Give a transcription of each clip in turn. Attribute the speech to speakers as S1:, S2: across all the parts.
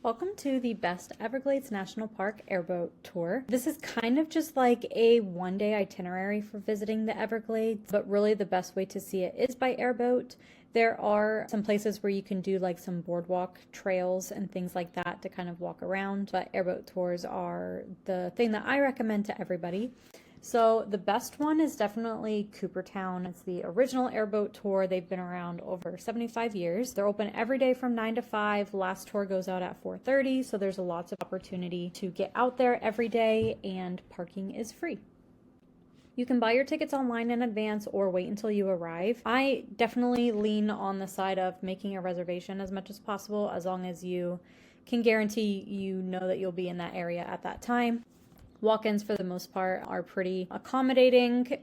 S1: Welcome to the Best Everglades National Park Airboat Tour. This is kind of just like a one-day itinerary for visiting the Everglades, but really the best way to see it is by airboat. There are some places where you can do like some boardwalk trails and things like that to kind of walk around, but airboat tours are the thing that I recommend to everybody. So the best one is definitely Coopertown. It's the original airboat tour. They've been around over 75 years. They're open every day from 9 to 5. Last tour goes out at 4:30, so there's lots of opportunity to get out there every day, and parking is free. You can buy your tickets online in advance or wait until you arrive. I definitely lean on the side of making a reservation as much as possible, as long as you can guarantee you know that you'll be in that area at that time. Walk-ins for the most part are pretty accommodating.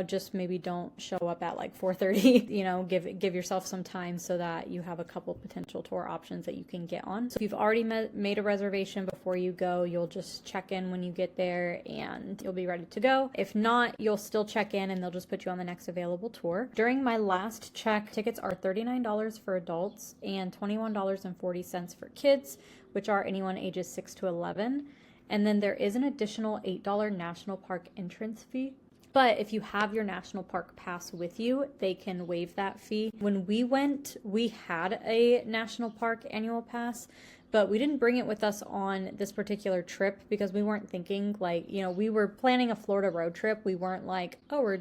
S1: Just maybe don't show up at like 4:30. Give yourself some time so that you have a couple potential tour options that you can get on. So if you've already made a reservation before you go, you'll just check in when you get there and you'll be ready to go. If not, you'll still check in and they'll just put you on the next available tour. During my last check, tickets are $39 for adults and $21.40 for kids, which are anyone ages 6 to 11. And then there is an additional $8 national park entrance fee. But if you have your national park pass with you, they can waive that fee. When we went, we had a national park annual pass, but we didn't bring it with us on this particular trip because we weren't thinking we were planning a Florida road trip. We weren't like, oh, we're,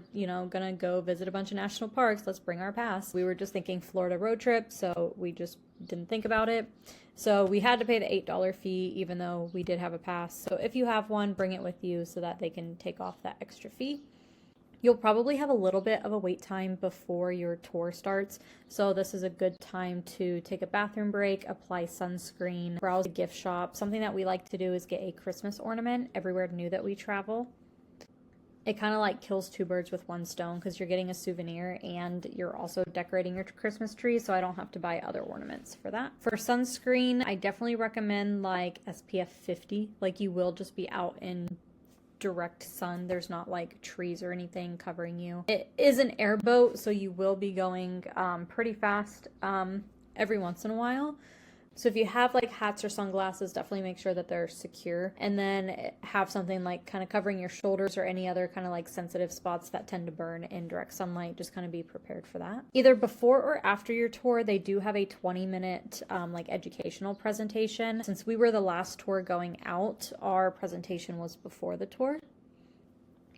S1: gonna go visit a bunch of national parks. Let's bring our pass. We were just thinking Florida road trip, so we just didn't think about it. So we had to pay the $8 fee, even though we did have a pass. So if you have one, bring it with you so that they can take off that extra fee. You'll probably have a little bit of a wait time before your tour starts, so this is a good time to take a bathroom break, apply sunscreen, browse a gift shop. Something that we like to do is get a Christmas ornament everywhere new that we travel. It kind of like kills two birds with one stone because you're getting a souvenir and you're also decorating your Christmas tree, so I don't have to buy other ornaments for that. For sunscreen, I definitely recommend like SPF 50. Like, you will just be out in direct sun. There's not like trees or anything covering you. It is an airboat, so you will be going pretty fast every once in a while. So if you have like hats or sunglasses, definitely make sure that they're secure, and then have something like kind of covering your shoulders or any other kind of like sensitive spots that tend to burn in direct sunlight. Just kind of be prepared for that. Either before or after your tour, they do have a 20-minute like educational presentation. Since we were the last tour going out, our presentation was before the tour.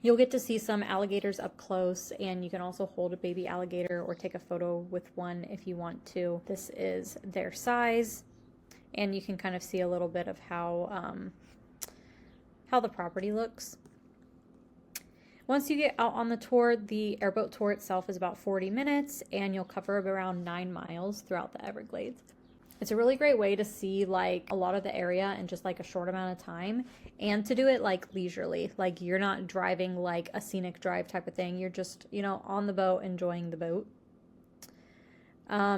S1: You'll get to see some alligators up close, and you can also hold a baby alligator or take a photo with one if you want to. This is their size, and you can kind of see a little bit of how the property looks. Once you get out on the tour, the airboat tour itself is about 40 minutes, and you'll cover around 9 miles throughout the Everglades. It's a really great way to see like a lot of the area in just like a short amount of time, and to do it like leisurely. Like, you're not driving like a scenic drive type of thing. You're just, on the boat enjoying the boat.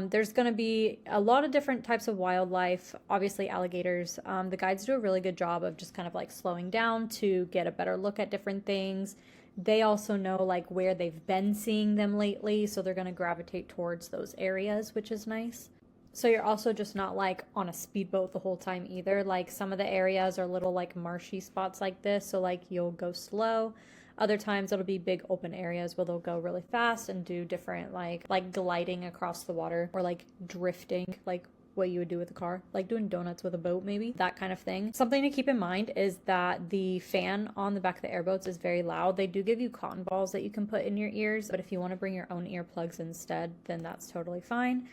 S1: There's going to be a lot of different types of wildlife, obviously alligators. The guides do a really good job of just kind of like slowing down to get a better look at different things. They also know like where they've been seeing them lately, so they're going to gravitate towards those areas, which is nice. So you're also just not like on a speedboat the whole time either. Like, some of the areas are little like marshy spots like this, so like you'll go slow. Other times it'll be big open areas where they'll go really fast and do different like gliding across the water, or like drifting, like what you would do with a car, like doing donuts with a boat, maybe that kind of thing. Something to keep in mind is that the fan on the back of the airboats is very loud. They do give you cotton balls that you can put in your ears, but if you want to bring your own earplugs instead, then that's totally fine.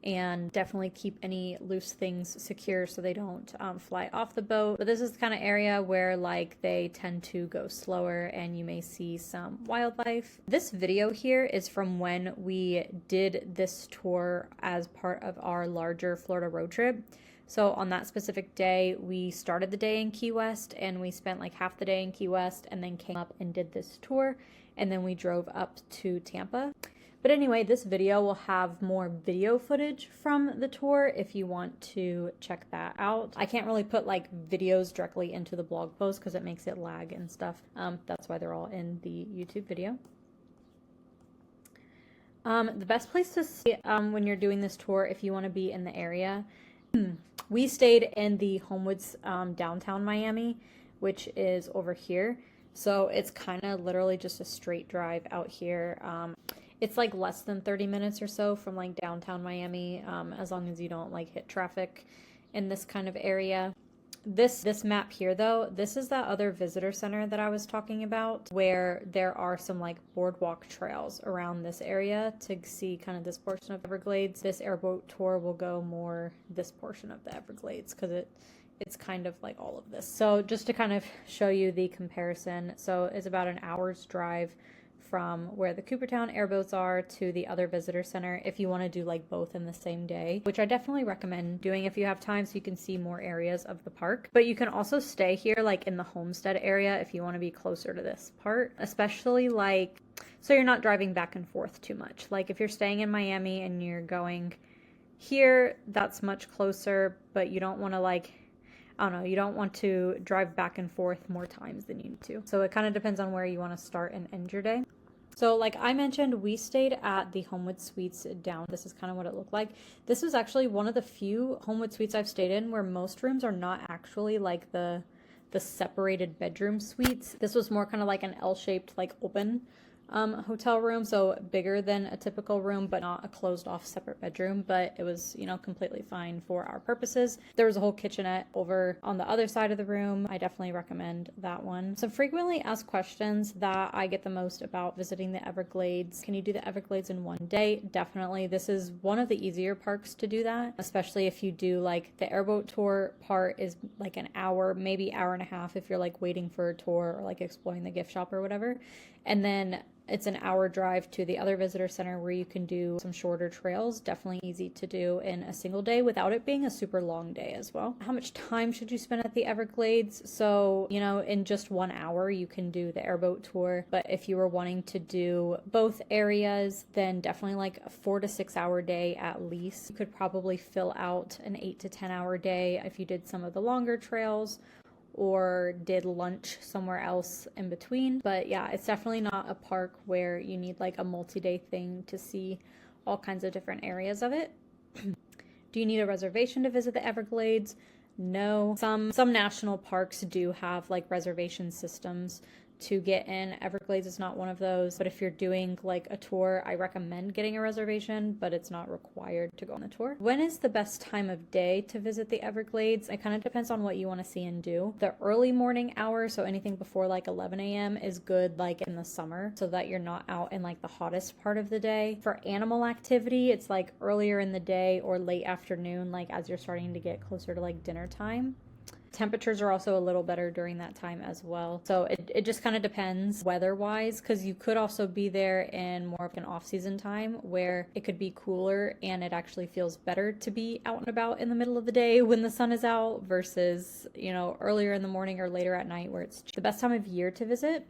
S1: And definitely keep any loose things secure so they don't fly off the boat. But this is the kind of area where like they tend to go slower and you may see some wildlife. This video here is from when we did this tour as part of our larger Florida road trip. So on that specific day, we started the day in Key West, and we spent like half the day in Key West and then came up and did this tour, and then we drove up to Tampa. But anyway, this video will have more video footage from the tour if you want to check that out. I can't really put like videos directly into the blog post because it makes it lag and stuff. That's why they're all in the YouTube video. The best place to see when you're doing this tour, if you want to be in the area, We stayed in the Homewoods downtown Miami, which is over here. So it's kind of literally just a straight drive out here. It's like less than 30 minutes or so from like downtown Miami, as long as you don't like hit traffic in this kind of area. This map here though, this is that other visitor center that I was talking about, where there are some like boardwalk trails around this area to see kind of this portion of Everglades. This airboat tour will go more this portion of the Everglades because it's kind of like all of this. So just to kind of show you the comparison, so it's about an hour's drive from where the Coopertown airboats are to the other visitor center if you want to do like both in the same day, which I definitely recommend doing if you have time so you can see more areas of the park. But you can also stay here like in the Homestead area if you want to be closer to this part, especially like so you're not driving back and forth too much. Like if you're staying in Miami and you're going here, that's much closer, but you don't want to like I don't know, you don't want to drive back and forth more times than you need to. So it kind of depends on where you want to start and end your day. So like I mentioned, we stayed at the Homewood Suites down. This is kind of what it looked like. This was actually one of the few Homewood Suites I've stayed in where most rooms are not actually like the separated bedroom suites. This was more kind of like an L-shaped like open hotel room, so bigger than a typical room, but not a closed off separate bedroom, but it was, you know, completely fine for our purposes. There was a whole kitchenette over on the other side of the room. I definitely recommend that one. Some frequently asked questions that I get the most about visiting the Everglades. Can you do the Everglades in one day? Definitely. This is one of the easier parks to do that, especially if you do like the airboat tour part is like an hour, maybe hour and a half if you're like waiting for a tour or like exploring the gift shop or whatever. And then it's an hour drive to the other visitor center where you can do some shorter trails. Definitely easy to do in a single day without it being a super long day as well. How much time should you spend at the Everglades? So, you know, in just 1 hour, you can do the airboat tour. But if you were wanting to do both areas, then definitely like a 4 to 6 hour day at least. You could probably fill out an 8 to 10 hour day if you did some of the longer trails or did lunch somewhere else in between. But yeah, it's definitely not a park where you need like a multi-day thing to see all kinds of different areas of it. Do you need a reservation to visit the Everglades? No. Some national parks do have like reservation systems to get in. Everglades is not one of those, but if you're doing like a tour, I recommend getting a reservation, but it's not required to go on the tour. When is the best time of day to visit the Everglades? It kind of depends on what you want to see and do. The early morning hours, so anything before like 11 a.m. is good like in the summer so that you're not out in like the hottest part of the day. For animal activity, it's like earlier in the day or late afternoon, like as you're starting to get closer to like dinner time. Temperatures are also a little better during that time as well. So it just kind of depends weather-wise, because you could also be there in more of an off-season time where it could be cooler and it actually feels better to be out and about in the middle of the day when the sun is out versus, you know, earlier in the morning or later at night where it's the best time of year to visit.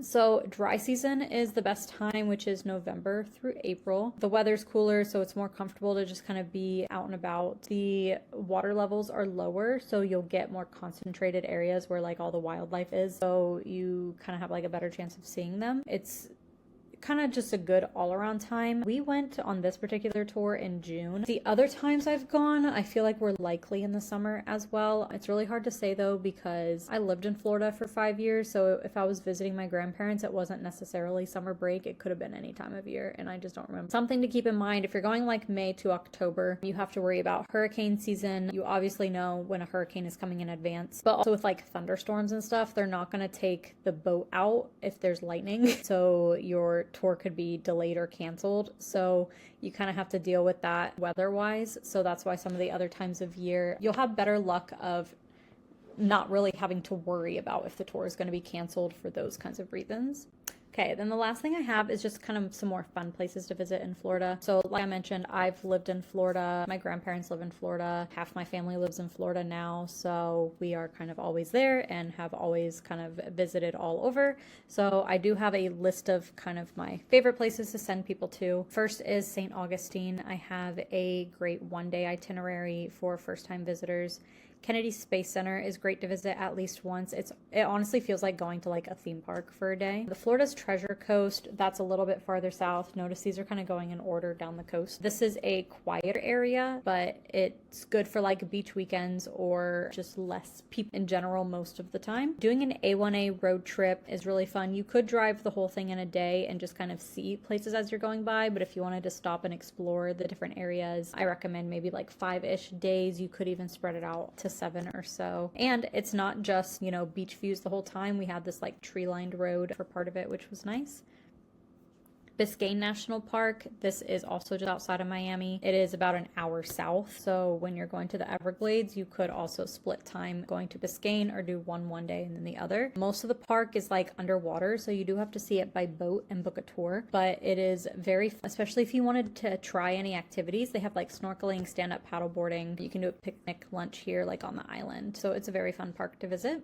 S1: So dry season is the best time, which is November through April. The weather's cooler, so it's more comfortable to just kind of be out and about. The water levels are lower, so you'll get more concentrated areas where like all the wildlife is. So you kind of have like a better chance of seeing them. It's kind of just a good all-around time. We went on this particular tour in June. The other times I've gone, I feel like we're likely in the summer as well. It's really hard to say though, because I lived in Florida for 5 years, so if I was visiting my grandparents, it wasn't necessarily summer break. It could have been any time of year, and I just don't remember. Something to keep in mind, if you're going like May to October, you have to worry about hurricane season. You obviously know when a hurricane is coming in advance, but also with like thunderstorms and stuff, they're not going to take the boat out if there's lightning, so your tour could be delayed or canceled. So you kind of have to deal with that weather-wise. So that's why some of the other times of year, you'll have better luck of not really having to worry about if the tour is going to be canceled for those kinds of reasons. Okay, then the last thing I have is just kind of some more fun places to visit in Florida. So like I mentioned, I've lived in Florida. My grandparents live in Florida. Half my family lives in Florida now. So we are kind of always there and have always kind of visited all over. So I do have a list of kind of my favorite places to send people to. First is St. Augustine. I have a great one-day itinerary for first-time visitors. Kennedy Space Center is great to visit at least once. It honestly feels like going to like a theme park for a day. The Florida's Treasure Coast, that's a little bit farther south. Notice these are kind of going in order down the coast. This is a quieter area, but it's good for like beach weekends or just less people in general most of the time. Doing an A1A road trip is really fun. You could drive the whole thing in a day and just kind of see places as you're going by, but if you wanted to stop and explore the different areas, I recommend maybe like 5-ish days. You could even spread it out to 7 or so. And it's not just, you know, beach views the whole time. We had this like tree-lined road for part of it, which was nice. Biscayne National Park, this is also just outside of Miami. It is about an hour south, so when you're going to the Everglades, you could also split time going to Biscayne or do one day and then the other. Most of the park is like underwater, so you do have to see it by boat and book a tour, but it is very, especially if you wanted to try any activities, they have like snorkeling, stand-up paddleboarding. You can do a picnic lunch here like on the island, so it's a very fun park to visit.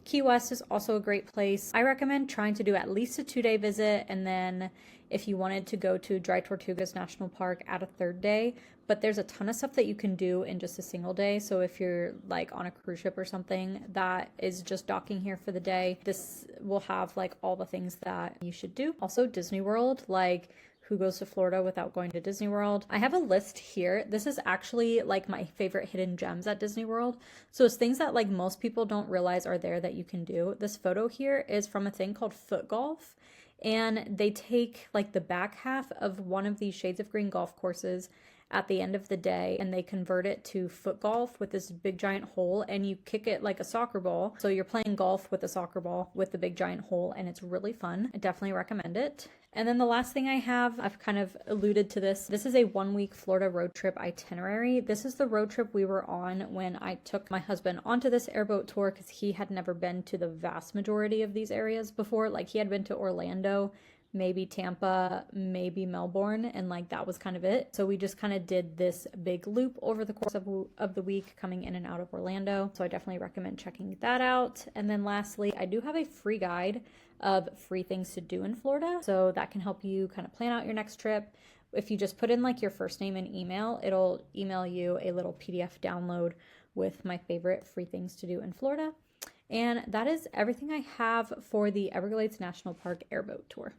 S1: Key West is also a great place. I recommend trying to do at least a 2-day visit, and then if you wanted to go to Dry Tortugas National Park, add a 3rd day. But there's a ton of stuff that you can do in just a single day. So if you're like on a cruise ship or something that is just docking here for the day, this will have like all the things that you should do. Also Disney World, like who goes to Florida without going to Disney World? I have a list here. This is actually like my favorite hidden gems at Disney World. So it's things that like most people don't realize are there that you can do. This photo here is from a thing called foot golf. And they take like the back half of one of these shades of green golf courses at the end of the day and they convert it to foot golf with this big giant hole, and you kick it like a soccer ball. So you're playing golf with a soccer ball with the big giant hole, and it's really fun. I definitely recommend it. And then the last thing I have, I've kind of alluded to this. This is a 1-week Florida road trip itinerary. This is the road trip we were on when I took my husband onto this airboat tour because he had never been to the vast majority of these areas before. Like he had been to Orlando, maybe Tampa, maybe Melbourne, and like that was kind of it. So we just kind of did this big loop over the course of the week, coming in and out of Orlando. So I definitely recommend checking that out. And then lastly, I do have a free guide of free things to do in Florida. So that can help you kind of plan out your next trip. If you just put in like your first name and email, it'll email you a little PDF download with my favorite free things to do in Florida. And that is everything I have for the Everglades National Park Airboat Tour.